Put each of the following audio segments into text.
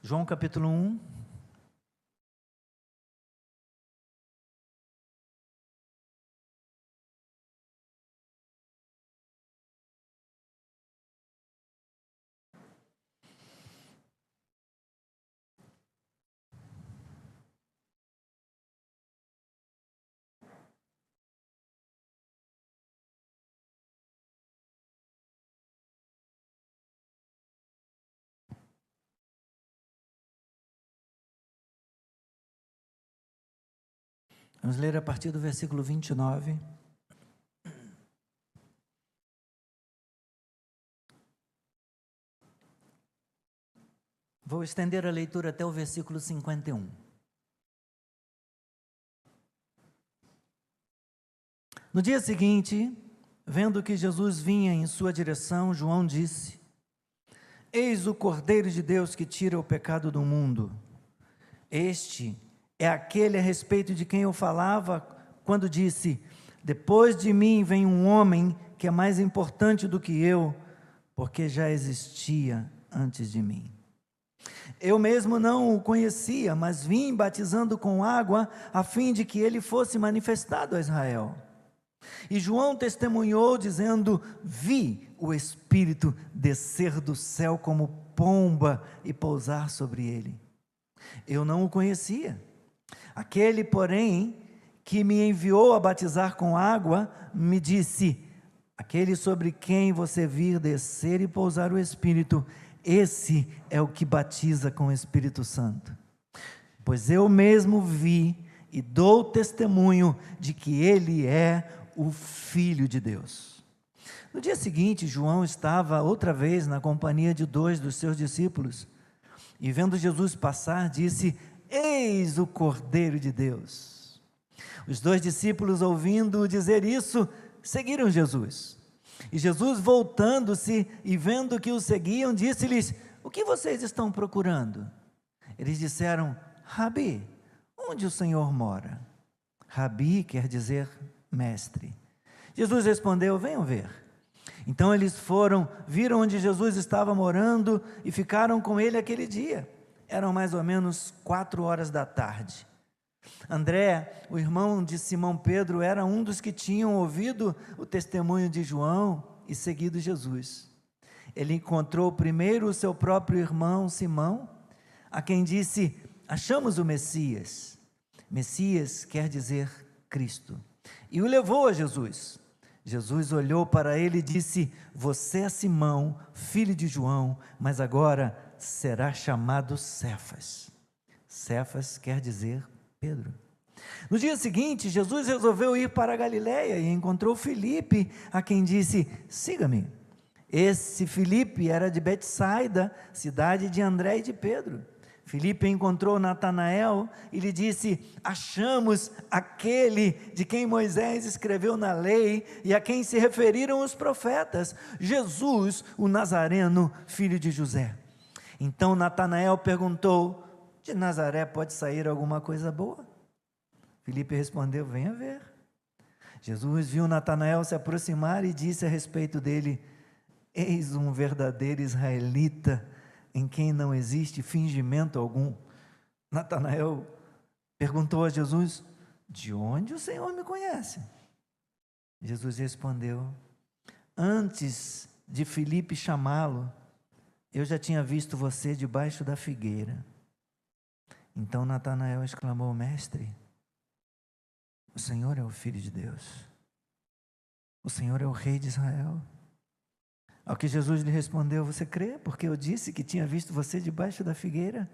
João capítulo 1. Vamos ler a partir do versículo 29. Vou estender a leitura até o versículo 51. No dia seguinte, vendo que Jesus vinha em sua direção, João disse: Eis o Cordeiro de Deus que tira o pecado do mundo. Este é aquele a respeito de quem eu falava quando disse: depois de mim vem um homem que é mais importante do que eu, porque já existia antes de mim. Eu mesmo não o conhecia, mas vim batizando com água, a fim de que ele fosse manifestado a Israel. E João testemunhou, dizendo: vi o Espírito descer do céu como pomba e pousar sobre ele. Eu não o conhecia. Aquele, porém, que me enviou a batizar com água, me disse: aquele sobre quem você vir descer e pousar o Espírito, esse é o que batiza com o Espírito Santo. Pois eu mesmo vi e dou testemunho de que ele é o Filho de Deus. No dia seguinte, João estava outra vez na companhia de 2 dos seus discípulos, e vendo Jesus passar, disse: eis o Cordeiro de Deus. Os 2 discípulos, ouvindo dizer isso, seguiram Jesus. E Jesus, voltando-se e vendo que o seguiam, disse-lhes: o que vocês estão procurando? Eles disseram: Rabi, onde o Senhor mora? Rabi quer dizer mestre. Jesus respondeu: venham ver. Então eles foram, viram onde Jesus estava morando e ficaram com ele aquele dia. Eram mais ou menos 4 da tarde. André, o irmão de Simão Pedro, era um dos que tinham ouvido o testemunho de João e seguido Jesus. Ele encontrou primeiro o seu próprio irmão Simão, a quem disse: achamos o Messias. Messias quer dizer Cristo. E o levou a Jesus. Jesus olhou para ele e disse: você é Simão, filho de João, mas agora será chamado Cefas. Cefas quer dizer Pedro. No dia seguinte, Jesus resolveu ir para a Galileia e encontrou Filipe, a quem disse: siga-me. Esse Filipe era de Betsaida, cidade de André e de Pedro. Filipe encontrou Natanael e lhe disse: achamos aquele de quem Moisés escreveu na lei e a quem se referiram os profetas, Jesus, o Nazareno, filho de José. Então Natanael perguntou: de Nazaré pode sair alguma coisa boa? Filipe respondeu: venha ver. Jesus viu Natanael se aproximar e disse a respeito dele: eis um verdadeiro israelita, em quem não existe fingimento algum. Natanael perguntou a Jesus: de onde o Senhor me conhece? Jesus respondeu: antes de Filipe chamá-lo, eu já tinha visto você debaixo da figueira. Então Natanael exclamou: mestre, o Senhor é o Filho de Deus, o Senhor é o Rei de Israel. Ao que Jesus lhe respondeu: você crê porque eu disse que tinha visto você debaixo da figueira?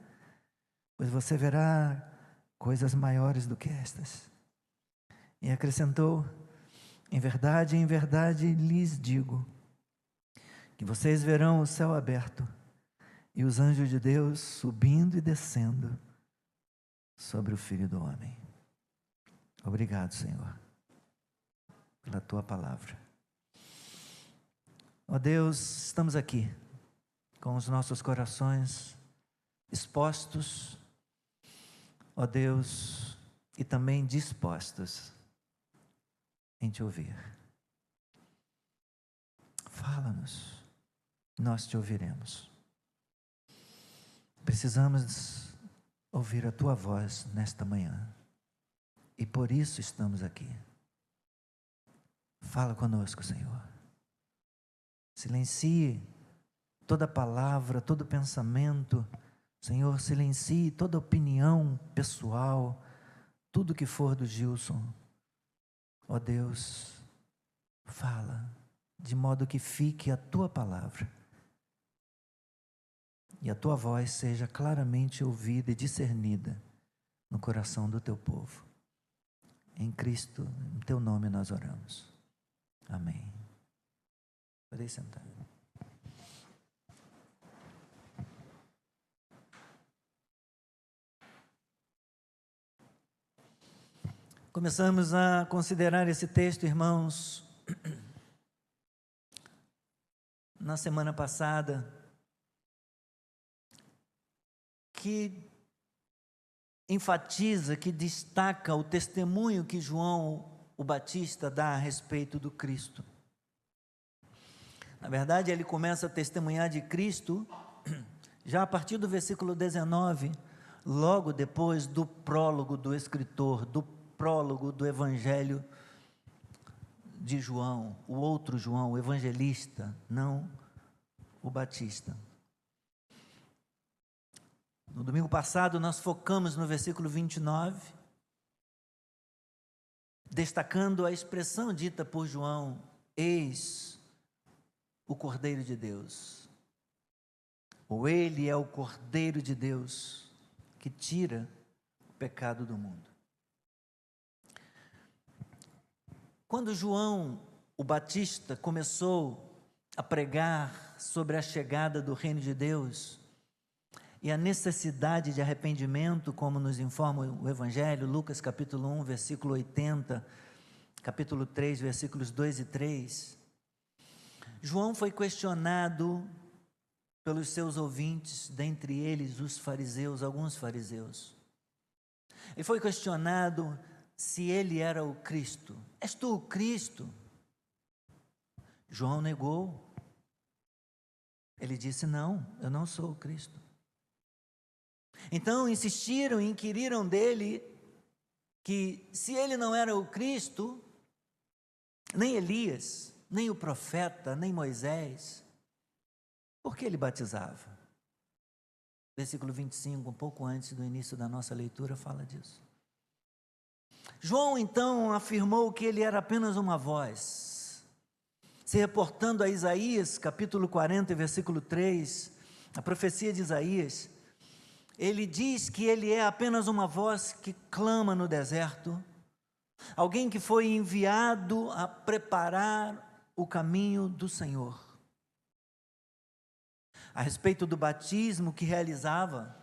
Pois você verá coisas maiores do que estas. E acrescentou: em verdade lhes digo, que vocês verão o céu aberto e os anjos de Deus subindo e descendo sobre o Filho do Homem. Obrigado, Senhor, pela Tua palavra. Ó Deus, estamos aqui com os nossos corações expostos, ó Deus, e também dispostos em Te ouvir. Fala-nos, nós Te ouviremos. Precisamos ouvir a tua voz nesta manhã. E por isso estamos aqui. Fala conosco, Senhor. Silencie toda palavra, todo pensamento. Senhor, silencie toda opinião pessoal, tudo que for do Gilson. Ó Deus, fala, de modo que fique a tua palavra e a tua voz seja claramente ouvida e discernida no coração do teu povo. Em Cristo, em teu nome nós oramos. Amém. Podem sentar. Começamos a considerar esse texto, irmãos, na semana passada, que enfatiza, que destaca o testemunho que João o Batista dá a respeito do Cristo. Na verdade, ele começa a testemunhar de Cristo já a partir do versículo 19, logo depois do prólogo do escritor, do prólogo do Evangelho de João, o outro João, o evangelista, não o Batista. No domingo passado nós focamos no versículo 29, destacando a expressão dita por João: eis o Cordeiro de Deus, ou ele é o Cordeiro de Deus que tira o pecado do mundo. Quando João o Batista começou a pregar sobre a chegada do reino de Deus e a necessidade de arrependimento, como nos informa o Evangelho, Lucas capítulo 1, versículo 80, capítulo 3, versículos 2 e 3, João foi questionado pelos seus ouvintes, dentre eles os fariseus, alguns fariseus. Ele foi questionado se ele era o Cristo. És tu o Cristo? João negou. Ele disse: não, eu não sou o Cristo. Então insistiram e inquiriram dele que se ele não era o Cristo, nem Elias, nem o profeta, nem Moisés, por que ele batizava? Versículo 25, um pouco antes do início da nossa leitura, fala disso. João então afirmou que ele era apenas uma voz, se reportando a Isaías, capítulo 40, versículo 3, a profecia de Isaías. Ele diz que ele é apenas uma voz que clama no deserto, alguém que foi enviado a preparar o caminho do Senhor. A respeito do batismo que realizava,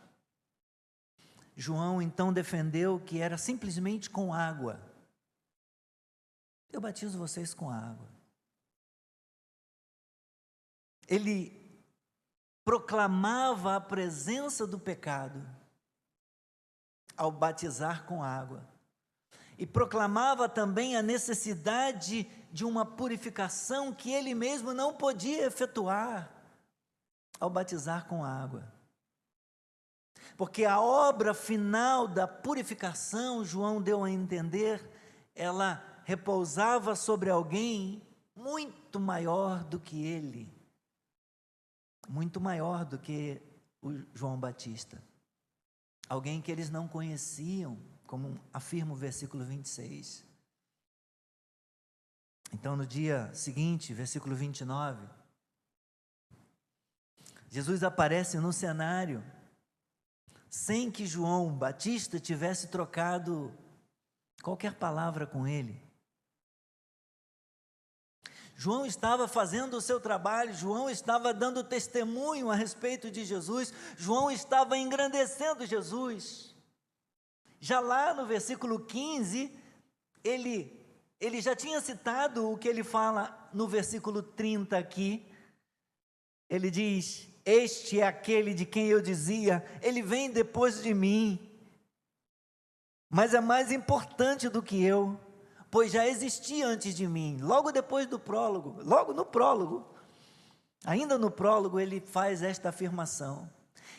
João então defendeu que era simplesmente com água. Eu batizo vocês com água. Ele proclamava a presença do pecado ao batizar com água. E proclamava também a necessidade de uma purificação que ele mesmo não podia efetuar ao batizar com água. Porque a obra final da purificação, João deu a entender, ela repousava sobre alguém muito maior do que ele, muito maior do que o João Batista. Alguém que eles não conheciam, como afirma o versículo 26. Então, no dia seguinte, versículo 29, Jesus aparece no cenário, sem que João Batista tivesse trocado qualquer palavra com ele. João estava fazendo o seu trabalho, João estava dando testemunho a respeito de Jesus, João estava engrandecendo Jesus. Já lá no versículo 15, ele já tinha citado o que ele fala no versículo 30 aqui. Ele diz: este é aquele de quem eu dizia, ele vem depois de mim, mas é mais importante do que eu, pois já existia antes de mim. Logo depois do prólogo, logo no prólogo, ainda no prólogo, ele faz esta afirmação: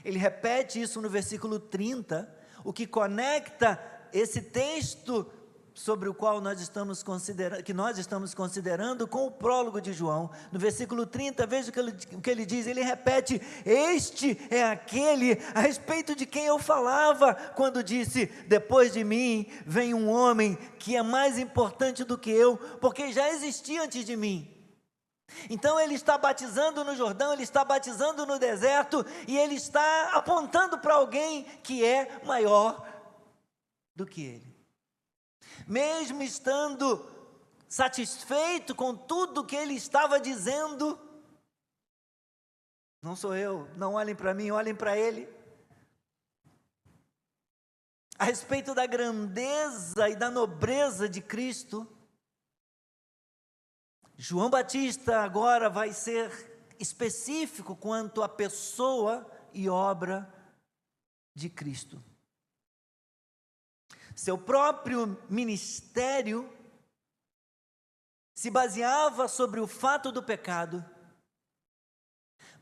Ele repete isso no versículo 30, o que conecta esse texto sobre o qual que nós estamos considerando com o prólogo de João. No versículo 30, veja o que ele diz, ele repete: este é aquele a respeito de quem eu falava, quando disse, depois de mim vem um homem que é mais importante do que eu, porque já existia antes de mim. Então ele está batizando no Jordão, ele está batizando no deserto, e ele está apontando para alguém que é maior do que ele. Mesmo estando satisfeito com tudo que ele estava dizendo, não sou eu, não olhem para mim, olhem para ele, a respeito da grandeza e da nobreza de Cristo, João Batista agora vai ser específico quanto à pessoa e obra de Cristo. Seu próprio ministério se baseava sobre o fato do pecado,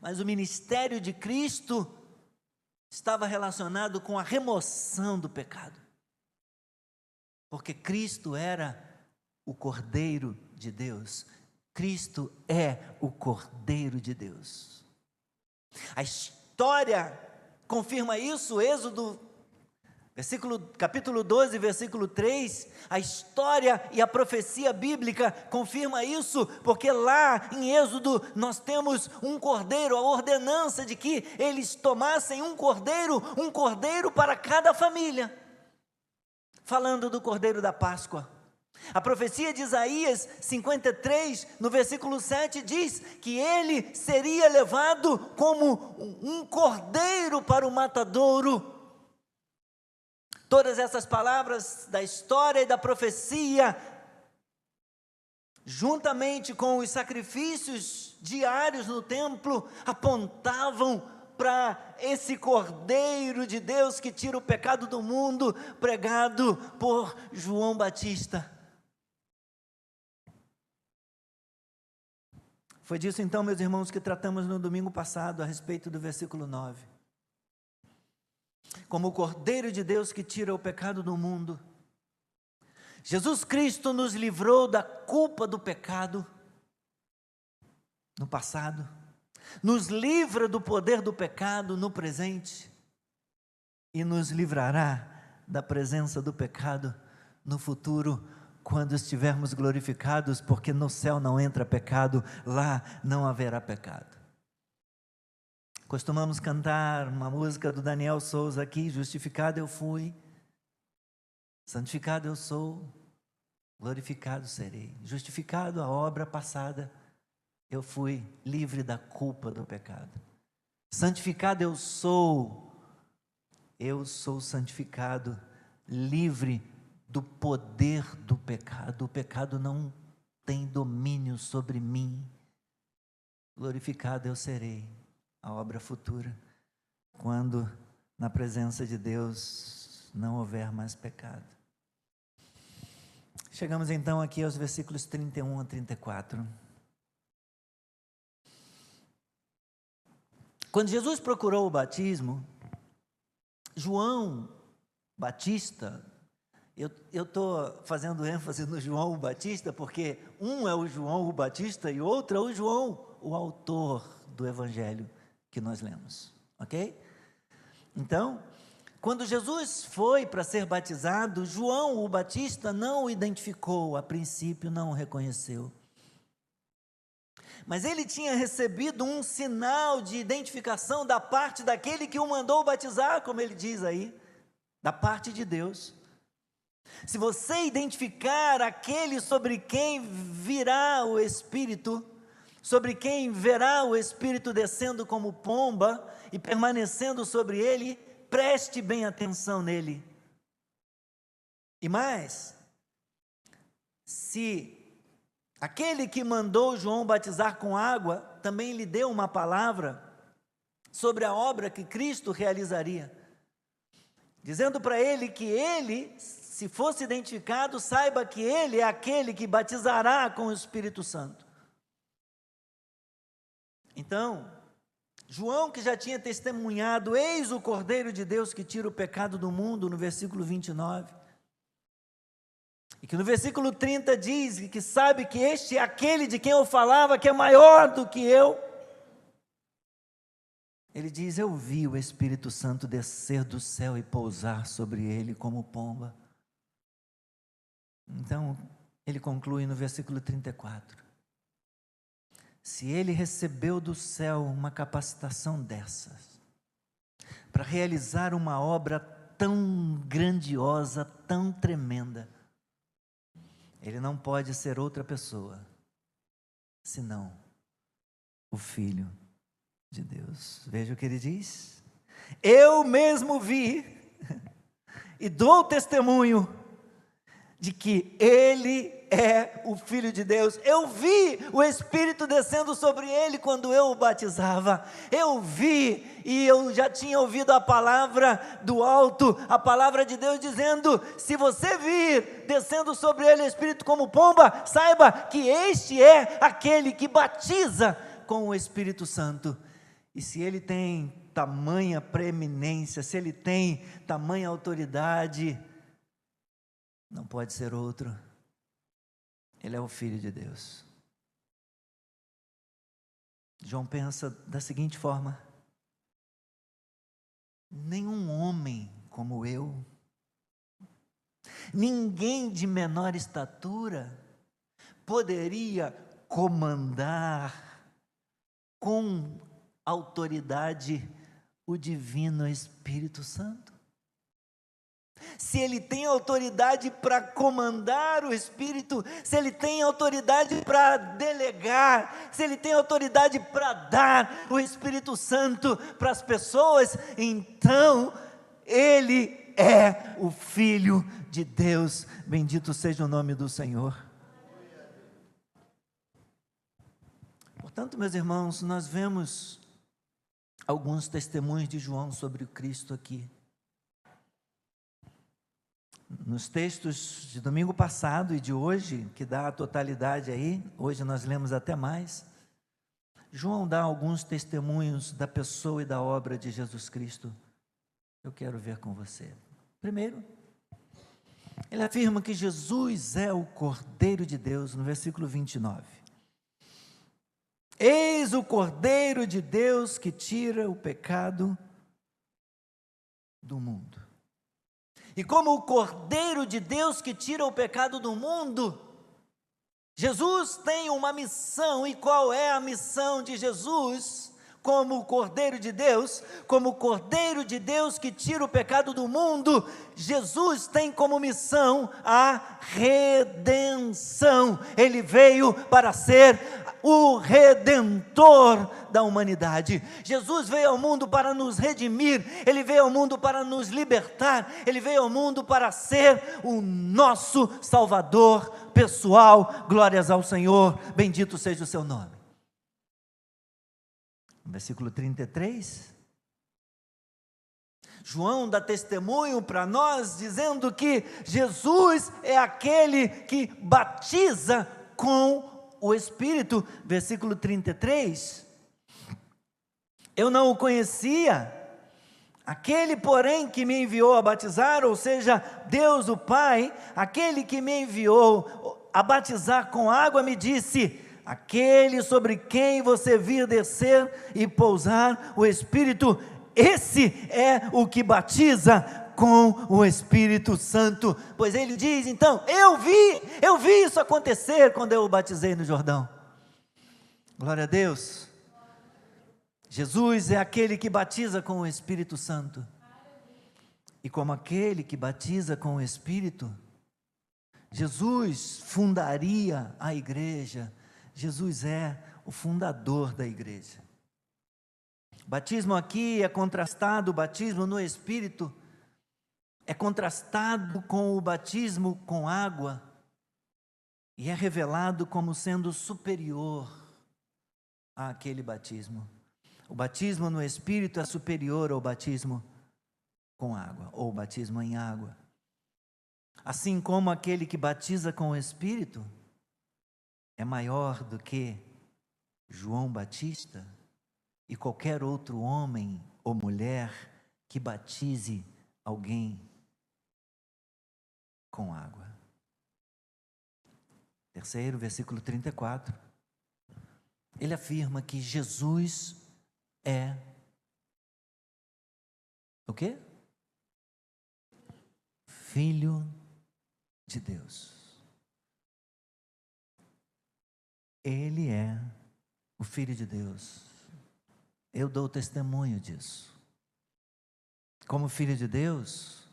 mas o ministério de Cristo estava relacionado com a remoção do pecado, porque Cristo era o Cordeiro de Deus. Cristo é o Cordeiro de Deus. A história confirma isso, Êxodo, capítulo 12, versículo 3, a história e a profecia bíblica confirma isso, porque lá em Êxodo nós temos um cordeiro, a ordenança de que eles tomassem um cordeiro para cada família, falando do cordeiro da Páscoa. A profecia de Isaías 53, no versículo 7, diz que ele seria levado como um cordeiro para o matadouro. Todas essas palavras da história e da profecia, juntamente com os sacrifícios diários no templo, apontavam para esse Cordeiro de Deus que tira o pecado do mundo, pregado por João Batista. Foi disso então, meus irmãos, que tratamos no domingo passado, a respeito do versículo 9. Como o Cordeiro de Deus que tira o pecado do mundo, Jesus Cristo nos livrou da culpa do pecado no passado, nos livra do poder do pecado no presente e nos livrará da presença do pecado no futuro, quando estivermos glorificados, porque no céu não entra pecado, lá não haverá pecado. Costumamos cantar uma música do Daniel Souza aqui: justificado eu fui, santificado eu sou, glorificado serei. Justificado, a obra passada, eu fui livre da culpa do pecado. Santificado eu sou santificado, livre do poder do pecado. O pecado não tem domínio sobre mim. Glorificado eu serei, a obra futura, quando na presença de Deus não houver mais pecado. Chegamos então aqui aos versículos 31 a 34. Quando Jesus procurou o batismo, João Batista, eu estou fazendo ênfase no João Batista, porque um é o João o Batista e outro é o João, o autor do Evangelho que nós lemos, ok? Então, quando Jesus foi para ser batizado, João o Batista não o identificou, a princípio não o reconheceu. Mas ele tinha recebido um sinal de identificação da parte daquele que o mandou batizar, como ele diz aí, da parte de Deus. Se você identificar aquele sobre quem virá o Espírito, sobre quem verá o Espírito descendo como pomba e permanecendo sobre ele, preste bem atenção nele. E mais, se aquele que mandou João batizar com água também lhe deu uma palavra sobre a obra que Cristo realizaria, dizendo para ele que ele, se fosse identificado, saiba que ele é aquele que batizará com o Espírito Santo. Então, João, que já tinha testemunhado, eis o Cordeiro de Deus que tira o pecado do mundo, no versículo 29. E que no versículo 30 diz que sabe que este é aquele de quem eu falava, que é maior do que eu. Ele diz: eu vi o Espírito Santo descer do céu e pousar sobre ele como pomba. Então, ele conclui no versículo 34. Se ele recebeu do céu uma capacitação dessas, para realizar uma obra tão grandiosa, tão tremenda, ele não pode ser outra pessoa, senão o Filho de Deus. Veja o que ele diz: eu mesmo vi e dou testemunho de que ele é o Filho de Deus. Eu vi o Espírito descendo sobre ele quando eu o batizava. Eu vi, e eu já tinha ouvido a palavra do alto, a palavra de Deus dizendo: se você vir descendo sobre ele o Espírito como pomba, saiba que este é aquele que batiza com o Espírito Santo. E se ele tem tamanha preeminência, se ele tem tamanha autoridade, não pode ser outro. Ele é o Filho de Deus. João pensa da seguinte forma: nenhum homem como eu, ninguém de menor estatura, poderia comandar com autoridade o divino Espírito Santo. Se ele tem autoridade para comandar o Espírito, se ele tem autoridade para delegar, se ele tem autoridade para dar o Espírito Santo para as pessoas, então ele é o Filho de Deus. Bendito seja o nome do Senhor. Portanto, meus irmãos, nós vemos alguns testemunhos de João sobre o Cristo aqui. Nos textos de domingo passado e de hoje, que dá a totalidade aí, hoje nós lemos até mais, João dá alguns testemunhos da pessoa e da obra de Jesus Cristo. Eu quero ver com você. Primeiro, ele afirma que Jesus é o Cordeiro de Deus, no versículo 29. Eis o Cordeiro de Deus que tira o pecado do mundo. E como o Cordeiro de Deus que tira o pecado do mundo, Jesus tem uma missão. E qual é a missão de Jesus? Como o Cordeiro de Deus, como o Cordeiro de Deus que tira o pecado do mundo, Jesus tem como missão a redenção. Ele veio para ser o Redentor da humanidade. Jesus veio ao mundo para nos redimir, Ele veio ao mundo para nos libertar, Ele veio ao mundo para ser o nosso Salvador pessoal. Glórias ao Senhor, bendito seja o seu nome. Versículo 33, João dá testemunho para nós, dizendo que Jesus é aquele que batiza com o Espírito. Versículo 33, eu não o conhecia, aquele porém que me enviou a batizar, ou seja, Deus o Pai, aquele que me enviou a batizar com água, me disse: aquele sobre quem você vir descer e pousar o Espírito, esse é o que batiza com o Espírito Santo. Pois ele diz, então, eu vi isso acontecer quando eu o batizei no Jordão. Glória a Deus. Jesus é aquele que batiza com o Espírito Santo. E como aquele que batiza com o Espírito, Jesus fundaria a igreja. Jesus é o fundador da igreja. O batismo aqui é contrastado, o batismo no Espírito é contrastado com o batismo com água e é revelado como sendo superior àquele batismo. O batismo no Espírito é superior ao batismo com água, ou batismo em água. Assim como aquele que batiza com o Espírito é maior do que João Batista, e qualquer outro homem ou mulher que batize alguém com água. Terceiro, versículo 34. Ele afirma que Jesus é o quê? Filho de Deus. Ele é o Filho de Deus. Eu dou testemunho disso. Como Filho de Deus,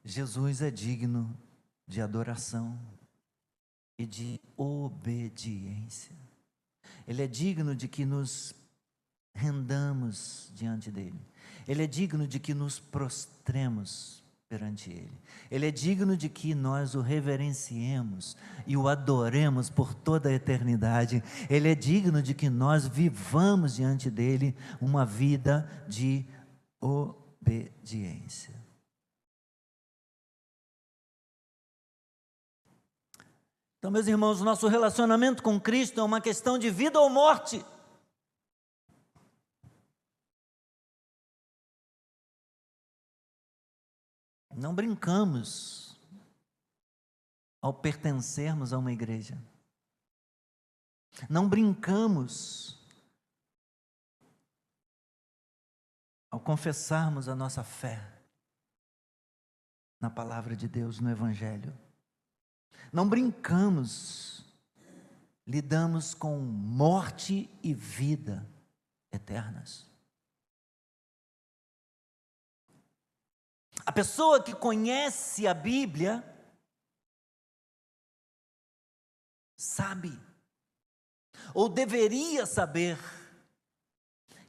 Jesus é digno de adoração e de obediência. Ele é digno de que nos rendamos diante dele. Ele é digno de que nos prostremos perante ele. Ele é digno de que nós o reverenciemos e o adoremos por toda a eternidade. Ele é digno de que nós vivamos diante dele uma vida de obediência. Então, meus irmãos, nosso relacionamento com Cristo é uma questão de vida ou morte. Não brincamos ao pertencermos a uma igreja. Não brincamos ao confessarmos a nossa fé na palavra de Deus, no Evangelho. Não brincamos, lidamos com morte e vida eternas. A pessoa que conhece a Bíblia sabe, ou deveria saber,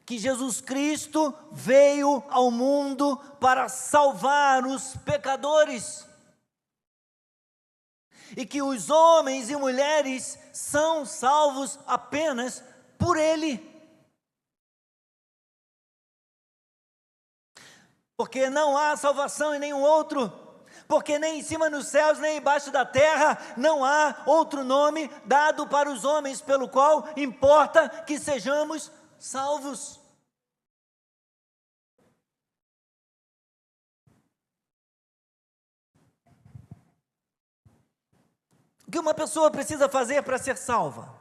que Jesus Cristo veio ao mundo para salvar os pecadores, e que os homens e mulheres são salvos apenas por Ele. Porque não há salvação em nenhum outro, porque nem em cima nos céus, nem embaixo da terra, não há outro nome dado para os homens, pelo qual importa que sejamos salvos. O que uma pessoa precisa fazer para ser salva?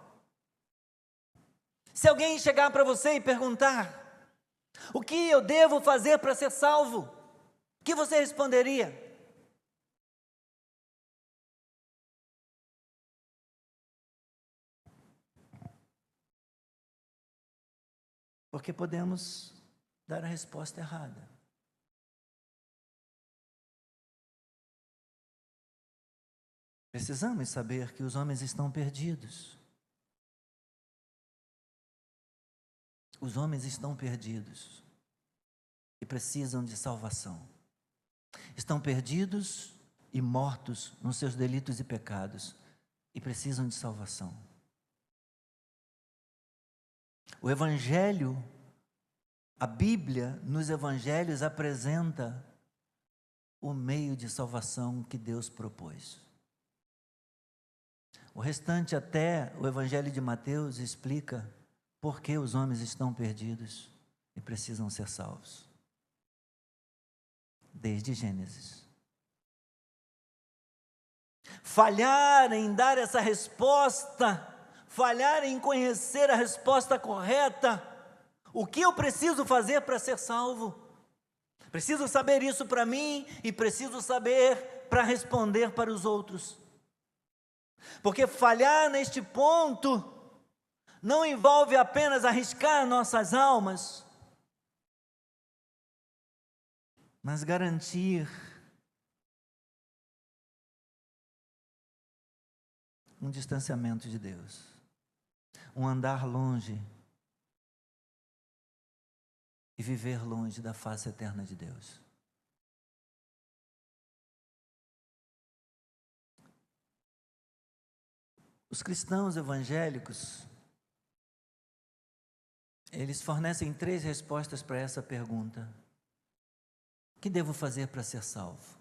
Se alguém chegar para você e perguntar: o que eu devo fazer para ser salvo? O que você responderia? Porque podemos dar a resposta errada. Precisamos saber que os homens estão perdidos. Os homens estão perdidos e precisam de salvação. Estão perdidos e mortos nos seus delitos e pecados e precisam de salvação. O Evangelho, a Bíblia, nos Evangelhos apresenta o meio de salvação que Deus propôs. O restante, até o Evangelho de Mateus, explica por que os homens estão perdidos e precisam ser salvos. Desde Gênesis. Falhar em dar essa resposta, falhar em conhecer a resposta correta, o que eu preciso fazer para ser salvo? Preciso saber isso para mim e preciso saber para responder para os outros. Porque falhar neste ponto não envolve apenas arriscar nossas almas, mas garantir um distanciamento de Deus, um andar longe e viver longe da face eterna de Deus. Os cristãos evangélicos, eles fornecem 3 respostas para essa pergunta: o que devo fazer para ser salvo?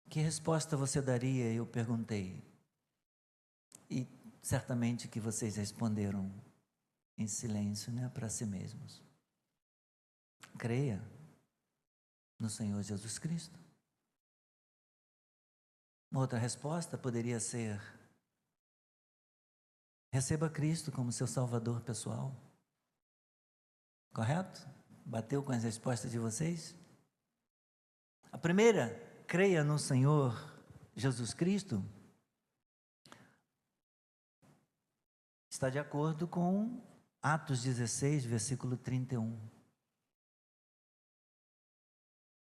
Que resposta você daria? Eu perguntei. E certamente que vocês responderam em silêncio, né, para si mesmos. Creia no Senhor Jesus Cristo. Uma outra resposta poderia ser: receba Cristo como seu Salvador pessoal. Correto? Bateu com as respostas de vocês? A primeira, creia no Senhor Jesus Cristo, está de acordo com Atos 16, versículo 31.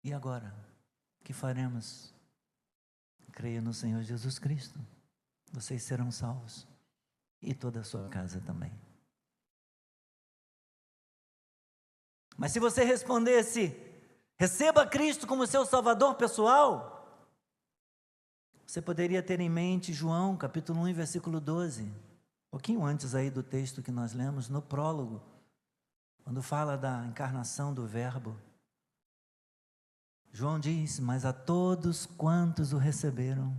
E agora, o que faremos? Creia no Senhor Jesus Cristo, vocês serão salvos, e toda a sua casa também. Mas se você respondesse: receba Cristo como seu Salvador pessoal, você poderia ter em mente João, capítulo 1, versículo 12, um pouquinho antes aí do texto que nós lemos, no prólogo, quando fala da encarnação do Verbo. João diz: mas a todos quantos o receberam.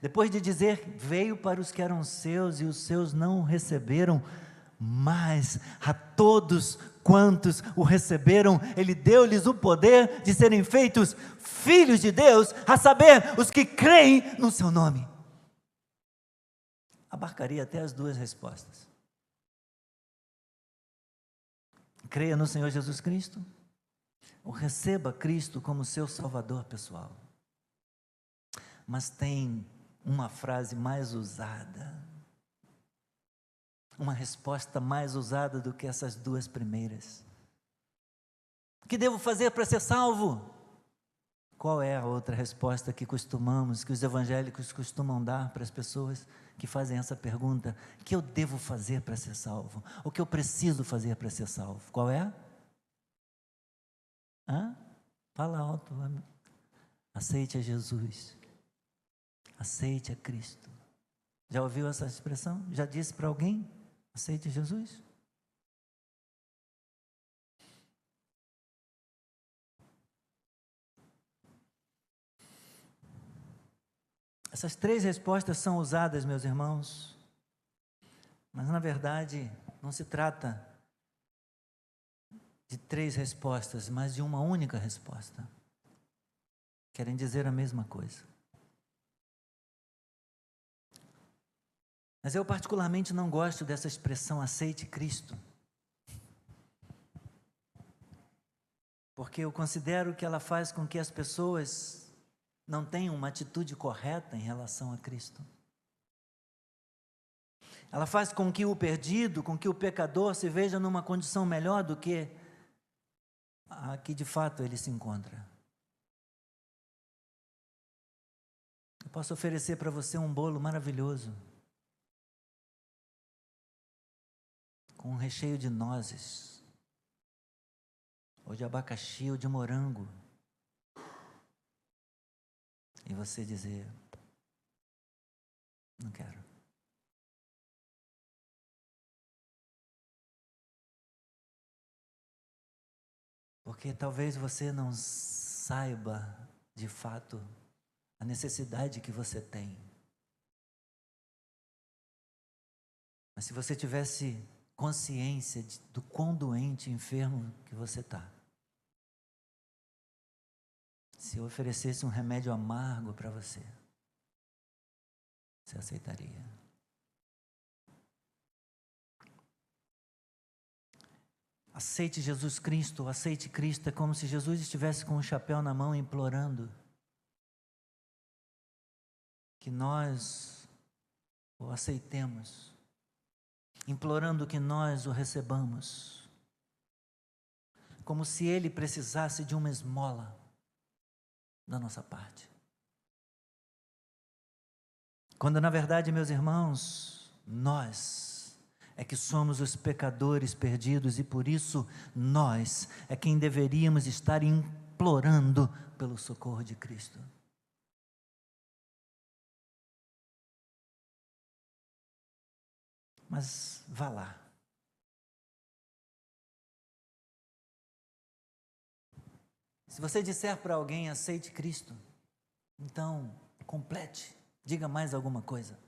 Depois de dizer: veio para os que eram seus e os seus não o receberam, mas a todos quantos o receberam, ele deu-lhes o poder de serem feitos filhos de Deus, a saber, os que creem no seu nome. Abarcaria até as duas respostas. Creia no Senhor Jesus Cristo, ou receba Cristo como seu Salvador pessoal. Mas tem uma frase mais usada, uma resposta mais usada do que essas duas primeiras. O que devo fazer para ser salvo? Qual é a outra resposta que os evangélicos costumam dar para as pessoas que fazem essa pergunta? O que eu devo fazer para ser salvo? O que eu preciso fazer para ser salvo? Qual é? Fala alto. Aceite a Jesus. Aceite a Cristo. Já ouviu essa expressão? Já disse para alguém? Aceite Jesus? Essas três respostas são usadas, meus irmãos, mas na verdade não se trata de três respostas, mas de uma única resposta. Querem dizer a mesma coisa. Mas eu particularmente não gosto dessa expressão aceite Cristo, porque eu considero que ela faz com que as pessoas não tenham uma atitude correta em relação a Cristo. Ela faz com que o perdido, com que o pecador se veja numa condição melhor do que a que de fato ele se encontra. Eu posso oferecer para você um bolo maravilhoso, com um recheio de nozes, ou de abacaxi, ou de morango, e você dizer: não quero. Porque talvez você não saiba de fato a necessidade que você tem. Mas se você tivesse consciência do quão doente e enfermo que você está, se eu oferecesse um remédio amargo para você, você aceitaria? Aceite Jesus Cristo, aceite Cristo. É como se Jesus estivesse com um chapéu na mão implorando que nós o aceitemos, implorando que nós o recebamos, como se ele precisasse de uma esmola da nossa parte. Quando na verdade, meus irmãos, nós é que somos os pecadores perdidos, e por isso nós é quem deveríamos estar implorando pelo socorro de Cristo. Mas vá lá. Se você disser para alguém aceite Cristo, então complete, diga mais alguma coisa.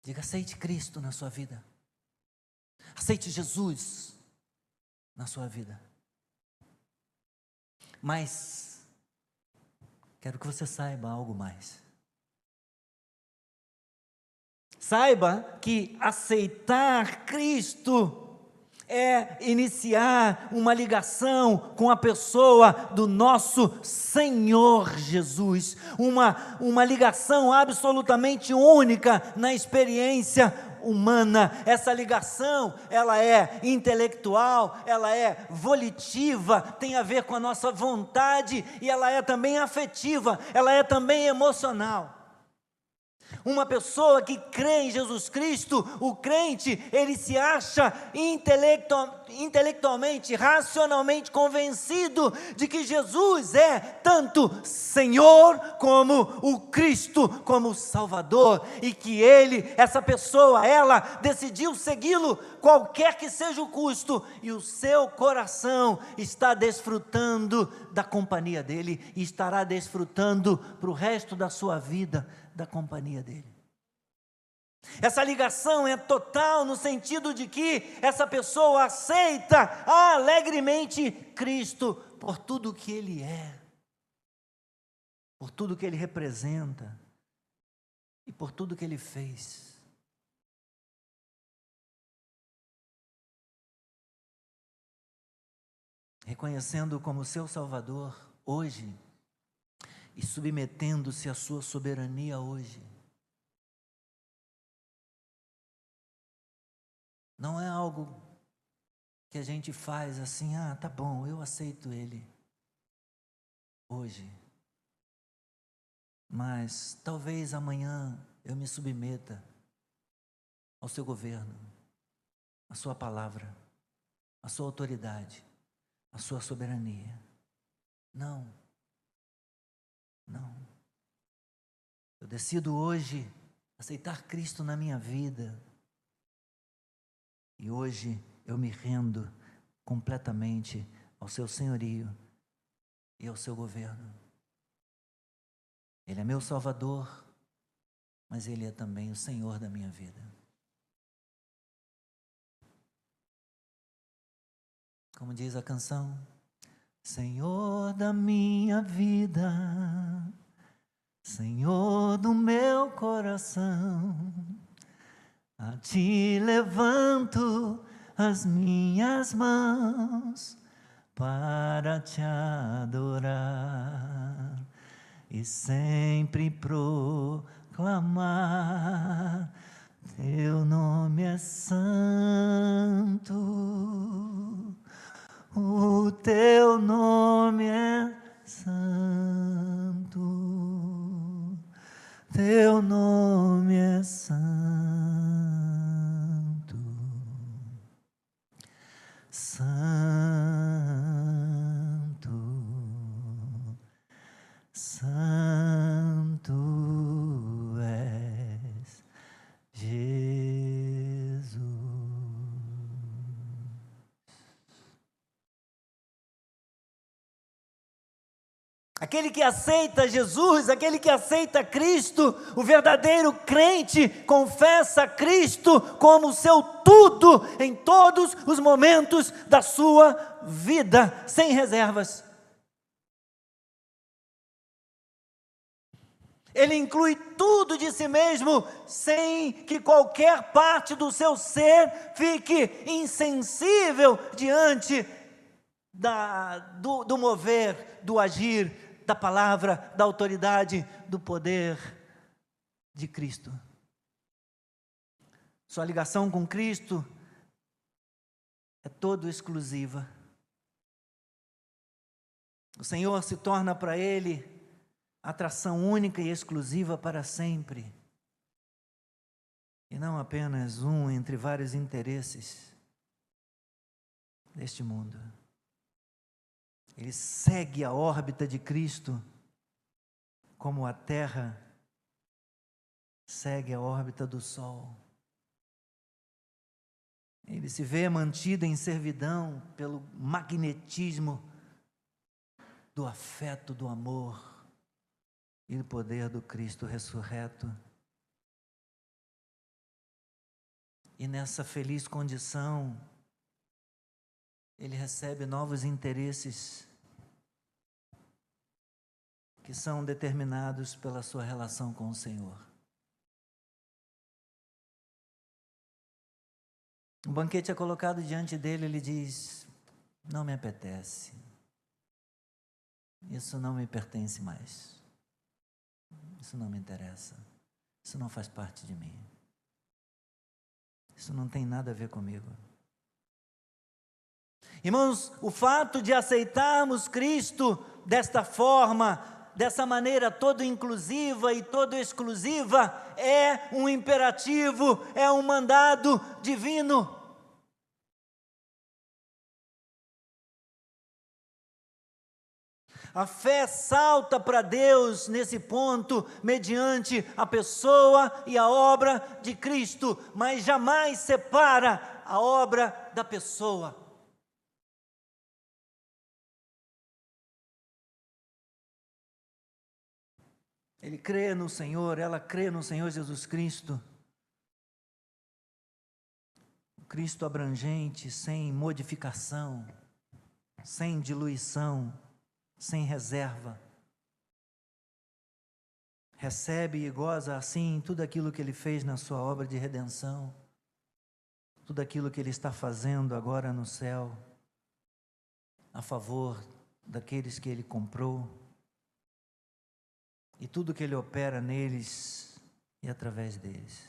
Diga: aceite Cristo na sua vida. Aceite Jesus na sua vida. Mas quero que você saiba algo mais. Saiba que aceitar Cristo é iniciar uma ligação com a pessoa do nosso Senhor Jesus, uma ligação absolutamente única na experiência humana. Essa ligação, ela é intelectual, ela é volitiva, tem a ver com a nossa vontade, e ela é também afetiva, ela é também emocional. Uma pessoa que crê em Jesus Cristo, o crente, ele se acha intelectualmente, racionalmente convencido de que Jesus é tanto Senhor como o Cristo, como o Salvador, e que essa pessoa, ela decidiu segui-lo qualquer que seja o custo, e o seu coração está desfrutando da companhia dele, e estará desfrutando para o resto da sua vida da companhia dele. Essa ligação é total no sentido de que essa pessoa aceita alegremente Cristo por tudo que Ele é, por tudo que Ele representa e por tudo que Ele fez. Reconhecendo-o como seu Salvador hoje e submetendo-se à sua soberania hoje. Não é algo que a gente faz assim: tá bom, eu aceito Ele hoje, mas talvez amanhã eu me submeta ao seu governo, à sua palavra, à sua autoridade, à sua soberania. Não. Eu decido hoje aceitar Cristo na minha vida. E hoje eu me rendo completamente ao seu senhorio e ao seu governo. Ele é meu Salvador, mas Ele é também o Senhor da minha vida. Como diz a canção: Senhor da minha vida, Senhor do meu coração, a Ti levanto as minhas mãos para Te adorar e sempre proclamar: Teu nome é santo, o Teu nome é santo, Teu nome é santo, santo, santo és Jesus. Aquele que aceita Jesus, aquele que aceita Cristo, o verdadeiro crente, confessa Cristo como seu tudo em todos os momentos da sua vida, sem reservas. Ele inclui tudo de si mesmo, sem que qualquer parte do seu ser fique insensível diante do mover, do agir, da palavra, da autoridade, do poder de Cristo. Sua ligação com Cristo é toda exclusiva. O Senhor se torna para ele atração única e exclusiva para sempre, e não apenas um entre vários interesses deste mundo. Ele segue a órbita de Cristo como a Terra segue a órbita do Sol. Ele se vê mantido em servidão pelo magnetismo do afeto, do amor e do poder do Cristo ressurreto. E nessa feliz condição, ele recebe novos interesses que são determinados pela sua relação com o Senhor. O banquete é colocado diante dele, ele diz: não me apetece, isso não me pertence mais, isso não me interessa, isso não faz parte de mim, isso não tem nada a ver comigo. Irmãos, o fato de aceitarmos Cristo desta forma, dessa maneira toda inclusiva e toda exclusiva, é um imperativo, é um mandado divino. A fé salta para Deus nesse ponto, mediante a pessoa e a obra de Cristo, mas jamais separa a obra da pessoa. Ele crê no Senhor, ela crê no Senhor Jesus Cristo. O Cristo abrangente, sem modificação, sem diluição, sem reserva. Recebe e goza assim tudo aquilo que Ele fez na sua obra de redenção, tudo aquilo que Ele está fazendo agora no céu, a favor daqueles que Ele comprou, e tudo que Ele opera neles e através deles.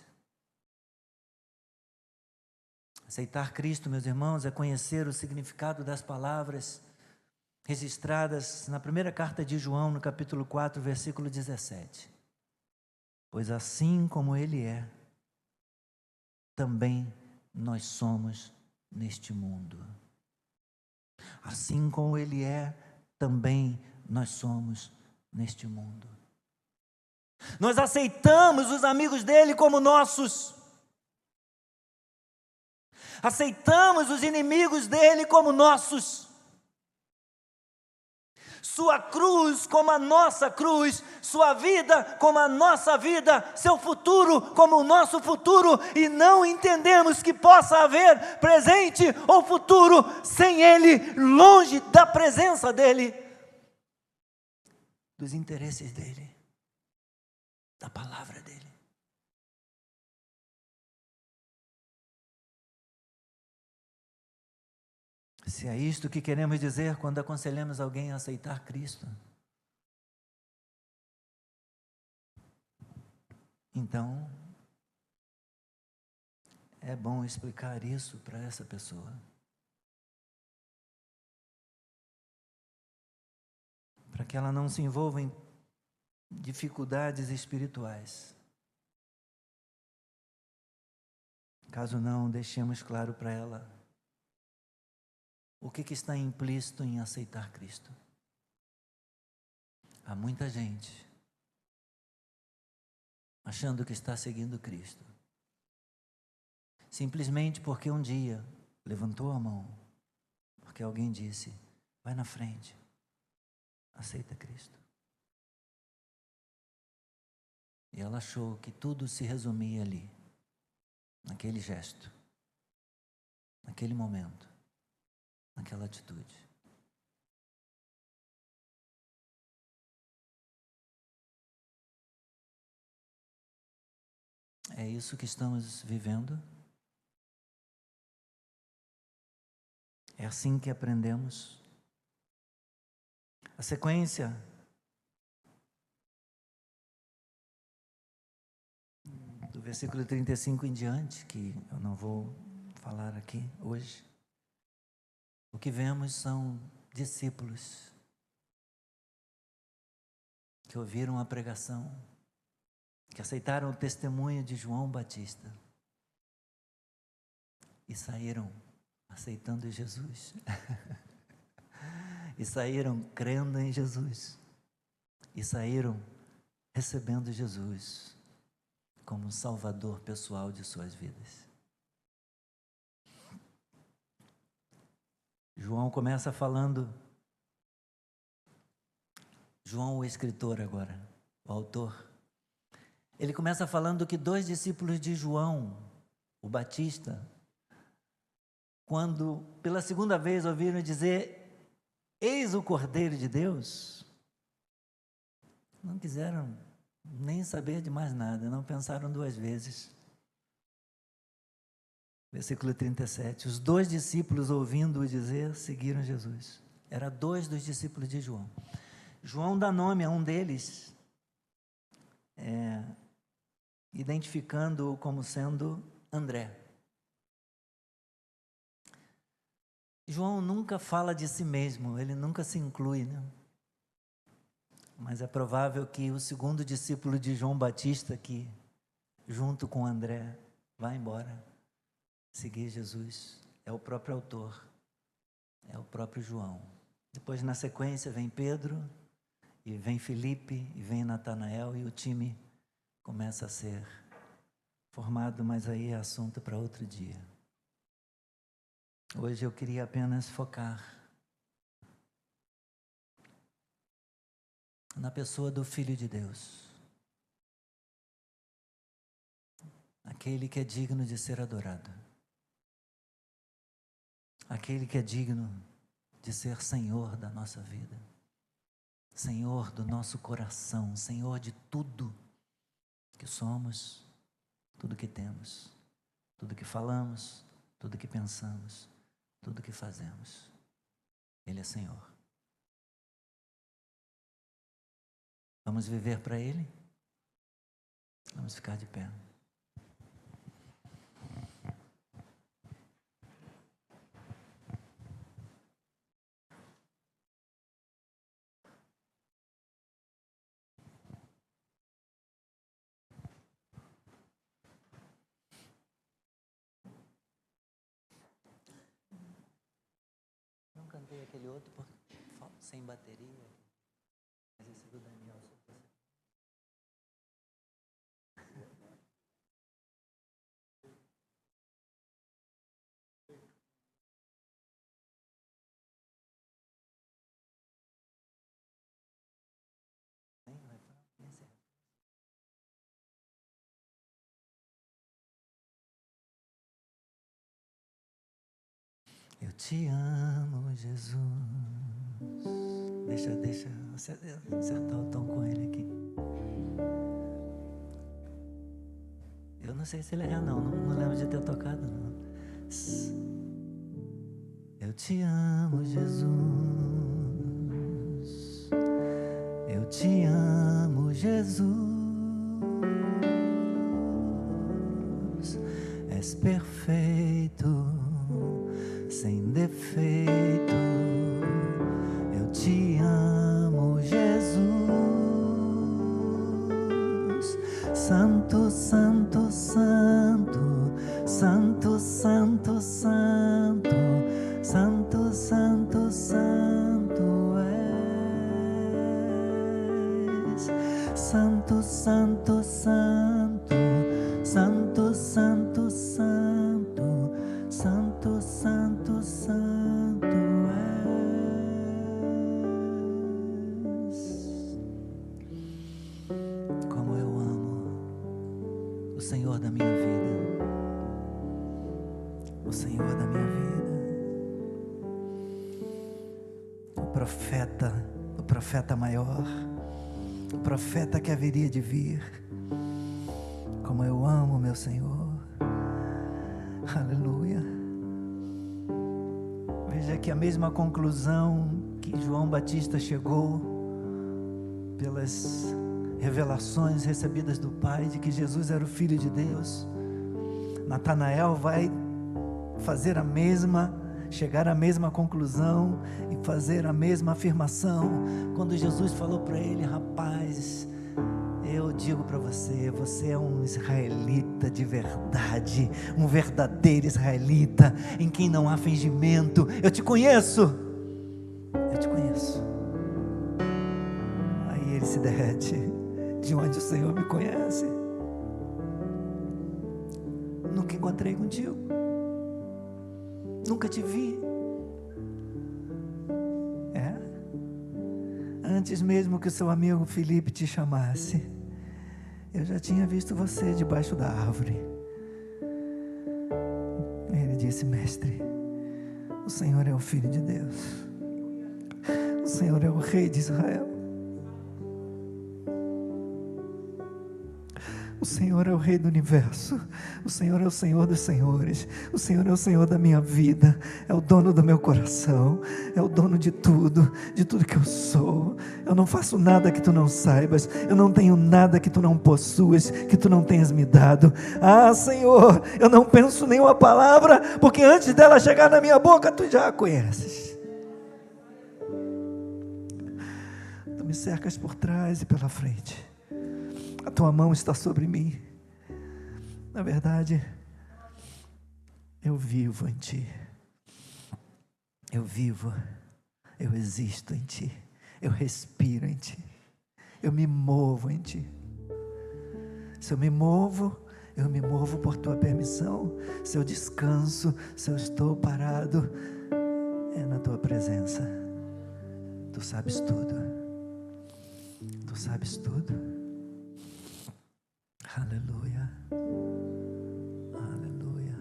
Aceitar Cristo, meus irmãos, é conhecer o significado das palavras registradas na primeira carta de João, no capítulo 4, versículo 17. Pois assim como Ele é, também nós somos neste mundo. Assim como Ele é, também nós somos neste mundo. Nós aceitamos os amigos dele como nossos. Aceitamos os inimigos dele como nossos. Sua cruz como a nossa cruz, sua vida como a nossa vida, seu futuro como o nosso futuro, e não entendemos que possa haver presente ou futuro sem ele, longe da presença dele, dos interesses dele, da palavra dele. Se é isto que queremos dizer quando aconselhamos alguém a aceitar Cristo, então é bom explicar isso para essa pessoa. Para que ela não se envolva em dificuldades espirituais. Caso não, deixemos claro para ela o que está implícito em aceitar Cristo. Há muita gente achando que está seguindo Cristo, simplesmente porque um dia levantou a mão, porque alguém disse: vai na frente, aceita Cristo. E ela achou que tudo se resumia ali, naquele gesto, naquele momento, naquela atitude. É isso que estamos vivendo? É assim que aprendemos? A sequência do versículo 35 em diante, que eu não vou falar aqui hoje, o que vemos são discípulos que ouviram a pregação, que aceitaram o testemunho de João Batista e saíram aceitando Jesus. E saíram crendo em Jesus. E saíram recebendo Jesus como Salvador pessoal de suas vidas. João começa falando, João, o escritor agora, o autor, ele começa falando que dois discípulos de João o Batista, quando pela segunda vez ouviram dizer: eis o Cordeiro de Deus, não quiseram nem saber de mais nada, não pensaram duas vezes. Versículo 37, os 2 discípulos, ouvindo-o dizer, seguiram Jesus. Era 2 dos discípulos de João. João dá nome a um deles, identificando-o como sendo André. João nunca fala de si mesmo, ele nunca se inclui, né? Mas é provável que o segundo discípulo de João Batista, que junto com André, vai embora seguir Jesus, é o próprio autor, é o próprio João. Depois, na sequência, vem Pedro, e vem Filipe, e vem Natanael, e o time começa a ser formado, mas aí é assunto para outro dia. Hoje eu queria apenas focar na pessoa do Filho de Deus, aquele que é digno de ser adorado, aquele que é digno de ser Senhor da nossa vida, Senhor do nosso coração, Senhor de tudo que somos, tudo que temos, tudo que falamos, tudo que pensamos, tudo que fazemos. Ele é Senhor. Vamos viver para Ele? Vamos ficar de pé. Não cantei aquele outro porque sem bateria, mas esse do Daniel. Eu te amo, Jesus. Deixa acertar o tom com ele aqui. Eu não sei se ele é não lembro de ter tocado, não. Eu te amo, Jesus. Eu te amo, Jesus. És perfeito, sem defeito. Eu te amo, Jesus. Santo, santo, santo, santo, santo, santo, santo, santo, santo és. Santo, santo, santo, santo, santo, santo, santo, santo, santo és. Como eu amo o Senhor da minha vida, o Senhor da minha vida, o profeta maior, o profeta que haveria de vir. Como eu amo meu Senhor, aleluia. Veja que a mesma conclusão que João Batista chegou pelas revelações recebidas do Pai de que Jesus era o Filho de Deus, Natanael vai chegar à mesma conclusão e fazer a mesma afirmação quando Jesus falou para ele: rapaz, eu digo para você, você é um israelita de verdade, um verdadeiro israelita, em quem não há fingimento. Eu te conheço. Aí ele se derrete: de onde o Senhor me conhece? Nunca encontrei contigo, nunca te vi. Antes mesmo que o seu amigo Filipe te chamasse, eu já tinha visto você debaixo da árvore. disse: Mestre, o Senhor é o Filho de Deus, o Senhor é o Rei de Israel, o Senhor é o Rei do Universo, o Senhor é o Senhor dos Senhores, o Senhor é o Senhor da minha vida, é o dono do meu coração, é o dono de tudo que eu sou. Eu não faço nada que tu não saibas, eu não tenho nada que tu não possuas, que tu não tenhas me dado. Ah, Senhor, eu não penso nenhuma palavra, porque antes dela chegar na minha boca, tu já a conheces. Tu me cercas por trás e pela frente, a tua mão está sobre mim. Na verdade, eu vivo em ti, eu vivo, eu existo em ti, eu respiro em ti, eu me movo em ti. Se eu me movo por tua permissão. Se eu descanso, se eu estou parado, é na tua presença. Tu sabes tudo, tu sabes tudo. Aleluia, aleluia.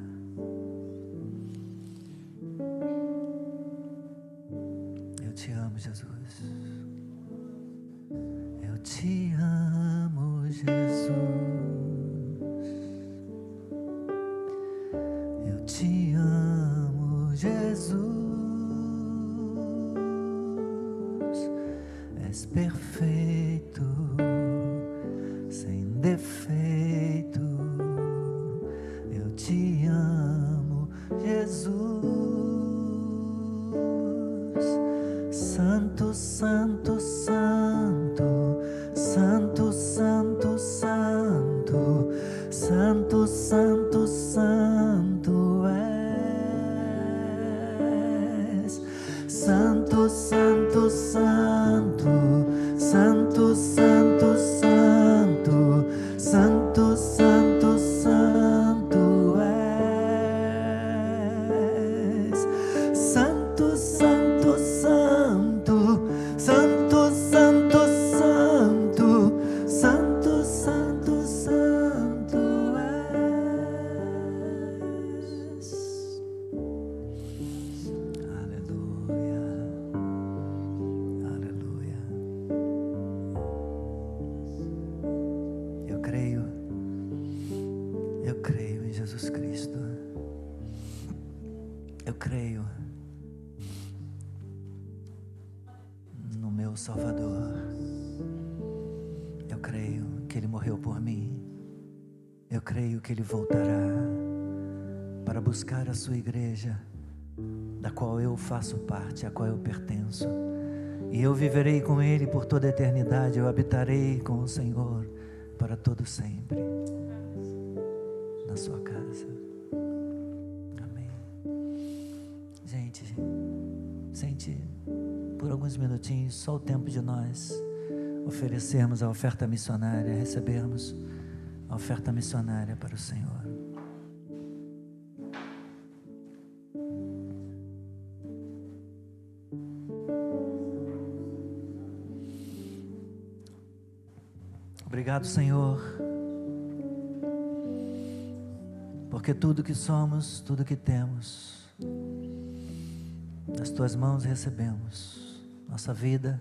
Eu te amo, Jesus. Eu te amo, Jesus. Eu te amo, Jesus. És perfeito, sem defeito. Eu te amo, Jesus. Santo, santo, santo, santo, santo, santo, santo, santo, santo és. Santo, santo, santo, santo, santo, santo, santo, santo, santo és. Santo, santo, santo, santo, santo, santo, santo, santo, santo és. Aleluia, aleluia. Eu creio em Jesus Cristo. Eu creio no meu Salvador. Eu creio que Ele morreu por mim. Eu creio que Ele voltará para buscar a sua igreja, da qual eu faço parte, a qual eu pertenço. E eu viverei com Ele por toda a eternidade. Eu habitarei com o Senhor para todo sempre, na sua casa. Amém. Gente, sente por alguns minutinhos, só o tempo de nós oferecermos a oferta missionária, recebermos a oferta missionária para o Senhor. Obrigado, Senhor, porque tudo que somos, tudo que temos, das Tuas mãos recebemos. Nossa vida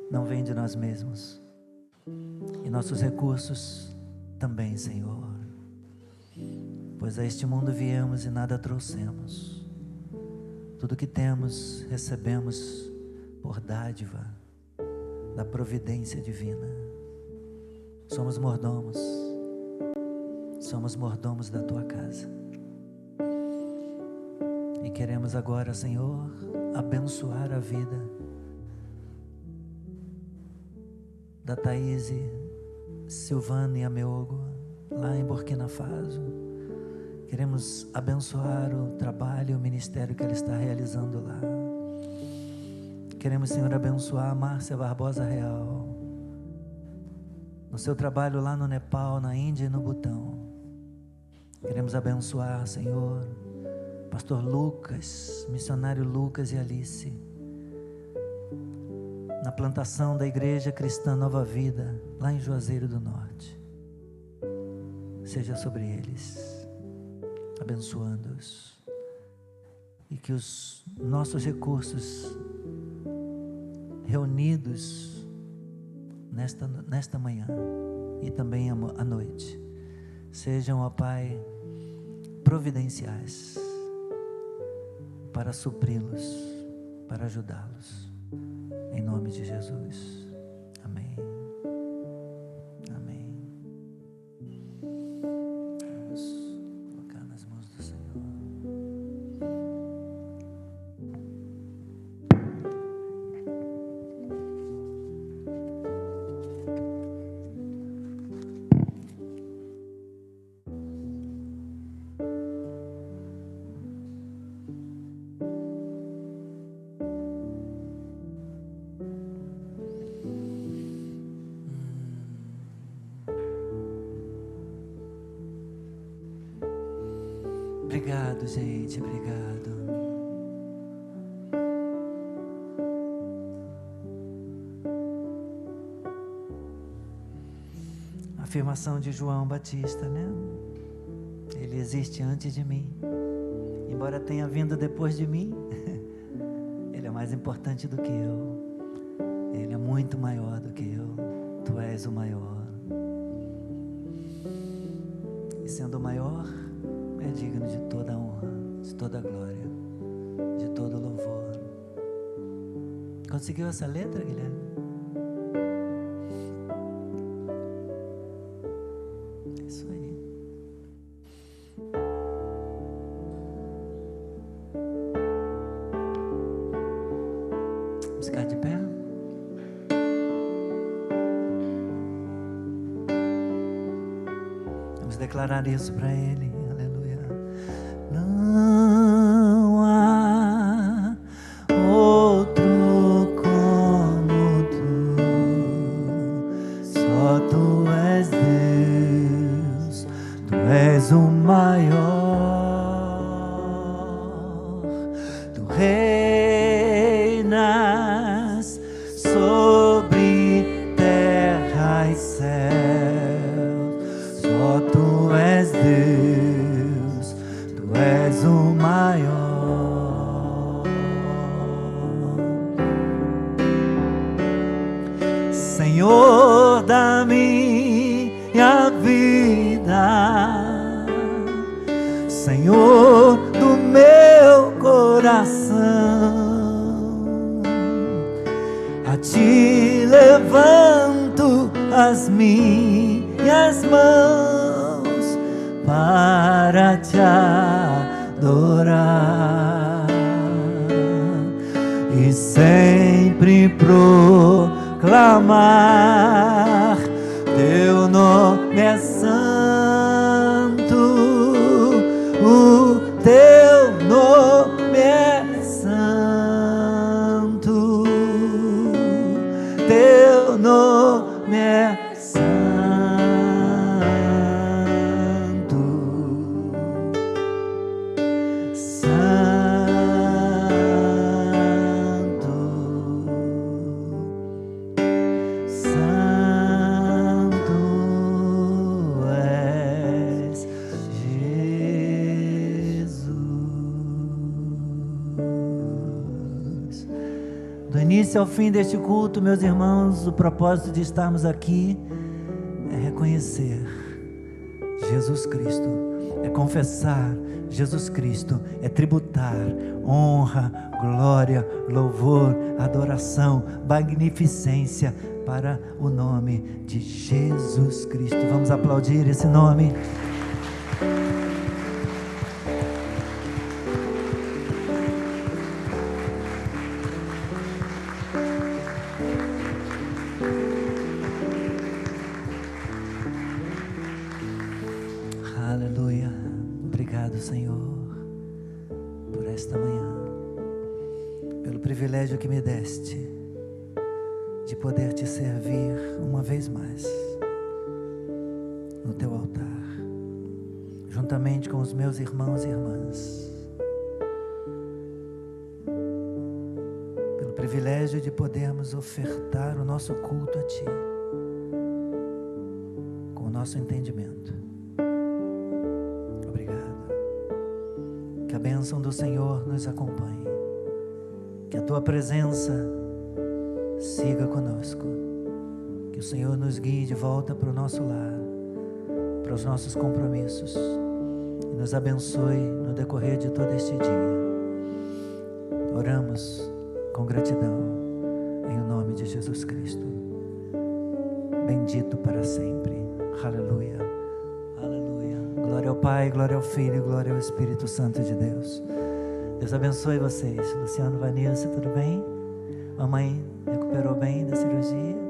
não vem de nós mesmos, e nossos recursos também, Senhor, pois a este mundo viemos e nada trouxemos. Tudo que temos, recebemos por dádiva da providência divina. Somos mordomos da Tua casa, e queremos agora, Senhor, abençoar a vida da Thaíse Silvana e Ameogo, lá em Burkina Faso. Queremos abençoar o trabalho e o ministério que ela está realizando lá. Queremos, Senhor, abençoar a Márcia Barbosa Real, no seu trabalho lá no Nepal, na Índia e no Butão. Queremos abençoar, Senhor, pastor Lucas, missionário Lucas e Alice, na plantação da Igreja Cristã Nova Vida, lá em Juazeiro do Norte. Seja sobre eles, abençoando-os, e que os nossos recursos reunidos nesta manhã e também à noite sejam, ó Pai, providenciais para supri-los, para ajudá-los, em nome de Jesus. Amém. Amém. Vamos colocar nas mãos do Senhor. Obrigado, gente, obrigado. Afirmação de João Batista, né? Ele existe antes de mim, embora tenha vindo depois de mim. Ele é mais importante do que eu. Ele é muito maior do que eu. Tu és o maior. E sendo o maior, é digno de toda a honra, de toda a glória, de todo o louvor. Conseguiu essa letra, Guilherme? É isso aí. Vamos ficar de pé? Vamos declarar isso para Ele. Não há outro como tu, só tu és Deus, tu és o maior, tu reinas sobre terra e céu, só tu és Deus, tu és o maior. Senhor da minha vida, Senhor do meu coração, a Ti levanto as minhas mãos para Te adorar e sempre proclamar Teu nome é santo, o Teu nome é santo, Teu nome é santo. Do início ao fim deste culto, meus irmãos, o propósito de estarmos aqui é reconhecer Jesus Cristo, é confessar Jesus Cristo, é tributar honra, glória, louvor, adoração, magnificência para o nome de Jesus Cristo. Vamos aplaudir esse nome. Aleluia. Obrigado, Senhor, por esta manhã, pelo privilégio que me deste de poder Te servir uma vez mais no Teu altar, juntamente com os meus irmãos e irmãs, pelo privilégio de podermos ofertar o nosso culto a Ti, com o nosso entendimento. Que a bênção do Senhor nos acompanhe. Que a tua presença siga conosco. Que o Senhor nos guie de volta para o nosso lar, para os nossos compromissos. E nos abençoe no decorrer de todo este dia. Oramos com gratidão em o nome de Jesus Cristo. Bendito para sempre. Aleluia. Aleluia. Glória ao Pai, glória ao Filho, glória ao Espírito Santo de Deus. Deus abençoe vocês. Luciano, Vanilson, tudo bem? Mamãe recuperou bem da cirurgia?